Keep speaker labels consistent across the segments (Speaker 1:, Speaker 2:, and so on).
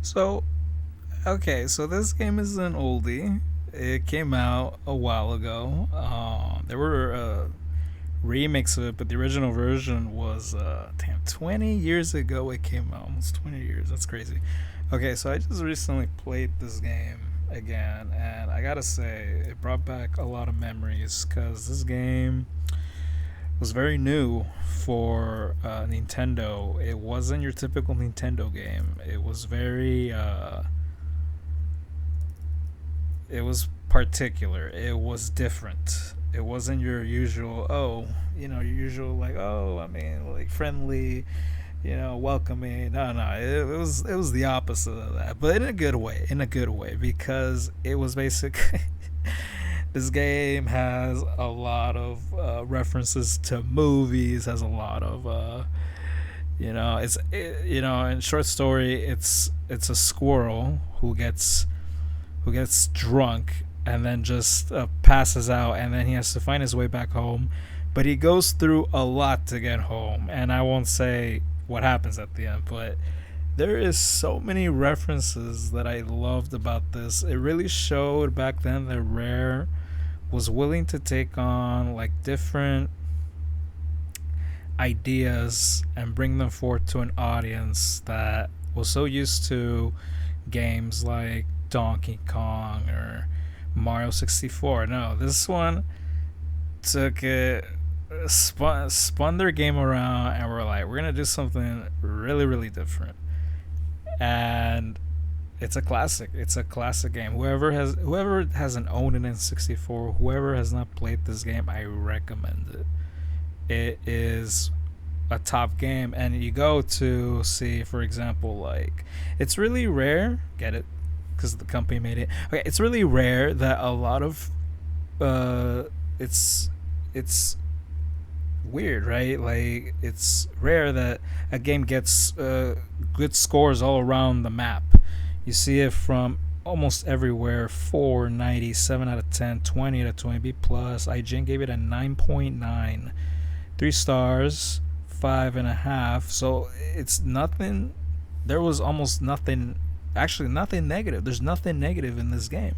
Speaker 1: So, okay, so this game is an oldie. It came out a while ago. There were remakes of it, but the original version was, 20 years ago it came out. Almost 20 years. That's crazy. Okay, so I just recently played this game again, and I gotta say, it brought back a lot of memories because this game was very new for Nintendo. It wasn't your typical Nintendo game. It was particular. It was different. It wasn't your usual, your usual, like, I mean, like, friendly, welcoming. No, no, it was the opposite of that, but in a good way. In a good way, because it was basically this game has a lot of references to movies. Has a lot of in short story, it's a squirrel who gets drunk and then just passes out, and then he has to find his way back home. But he goes through a lot to get home, and I won't say what happens at the end, but there is so many references that I loved about this. It really showed back then that Rare was willing to take on like different ideas and bring them forth to an audience that was so used to games like Donkey Kong or Mario 64. No, this one took it, spun their game around, and we're like, we're gonna do something really, really different. And it's a classic. It's a classic game. Whoever hasn't owned an N64, whoever has not played this game, I recommend it. It is a top game, and you go to see, for example, like, it's really rare. Get it? Because the company made it. Okay, it's really rare that a lot of uh, it's weird, right? Like, it's rare that a game gets good scores all around the map. You see it from almost everywhere. 490, 7 out of 10, 20 out of 20, B plus. IGN gave it a 9.9, 3 stars, 5.5. So it's nothing. There was almost nothing. Actually, nothing negative. There's nothing negative in this game.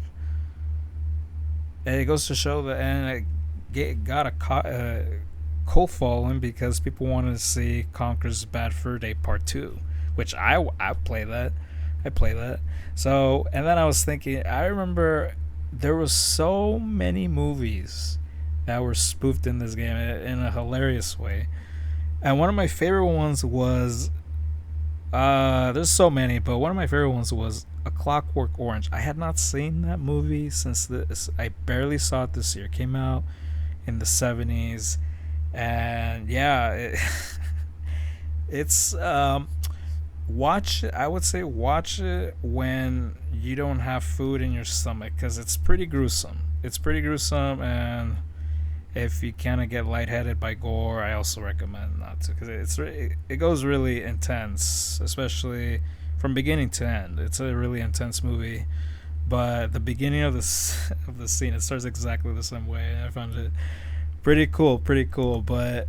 Speaker 1: And it goes to show that, and it got a cold following because people wanted to see Conker's Bad Fur Day Part Two, which I play that. I play that. So, and then I was thinking, I remember there was so many movies that were spoofed in this game in a hilarious way. And one of my favorite ones was, there's so many, but one of my favorite ones was A Clockwork Orange. I had not seen that movie since this. I barely saw it this year. It came out in the 70s, and yeah, it's watch. I would say watch it when you don't have food in your stomach, because it's pretty gruesome. It's pretty gruesome, and if you kind of get lightheaded by gore, I also recommend not to, because it goes really intense, especially from beginning to end. It's a really intense movie, but the beginning of this of the scene, it starts exactly the same way. I found it pretty cool. But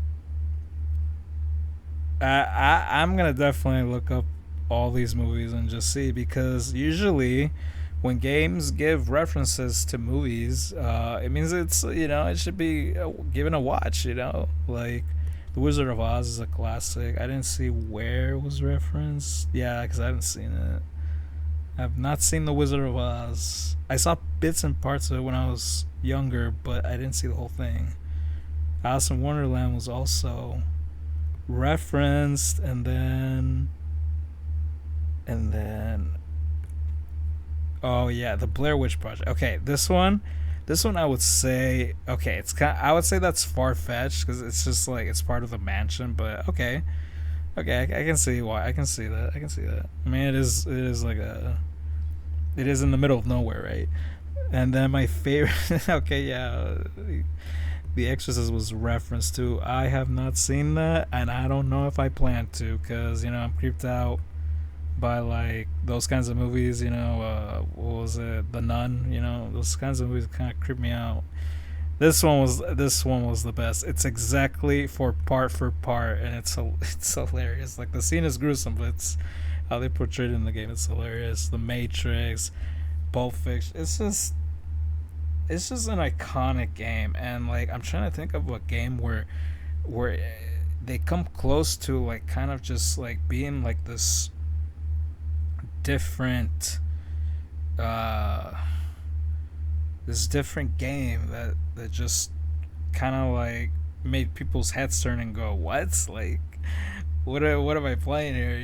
Speaker 1: I'm gonna definitely look up all these movies and just see, because usually when games give references to movies, it means it should be given a watch. Like The Wizard of Oz is a classic. I didn't see where it was referenced. Yeah, because I haven't seen it. I've not seen The Wizard of Oz. I saw bits and parts of it when I was younger, but I didn't see the whole thing. Alice in Wonderland was also referenced, and then oh yeah, the Blair Witch Project. Okay, this one I would say, okay, I would say that's far fetched because it's just like it's part of the mansion, but okay, okay, I can see why. I can see that. I can see that. I mean, it is in the middle of nowhere, right? And then my favorite, okay, yeah, the Exorcist was referenced to. I have not seen that, and I don't know if I plan to, because I'm creeped out by like those kinds of movies. What was it, The Nun? Those kinds of movies kind of creep me out. This one was the best. It's exactly for part, and it's hilarious. Like, the scene is gruesome, but How they portrayed it in the game is hilarious. The Matrix, Pulp Fiction. It's just an iconic game, and like I'm trying to think of a game where they come close to like kind of just like being like different uh this different game that just kind of like made people's heads turn and go, what, like what am I playing here,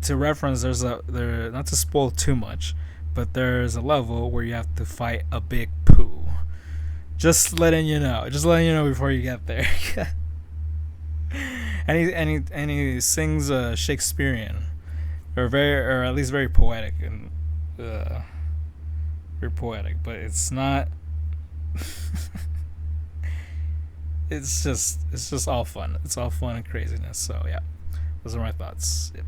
Speaker 1: to reference, there, not to spoil too much, but there's a level where you have to fight a big poo. Just letting you know before you get there. And he sings Shakespearean, or at least very poetic, and uh, very poetic, but it's not. It's just all fun. It's all fun and craziness. So yeah, those are my thoughts. Yep.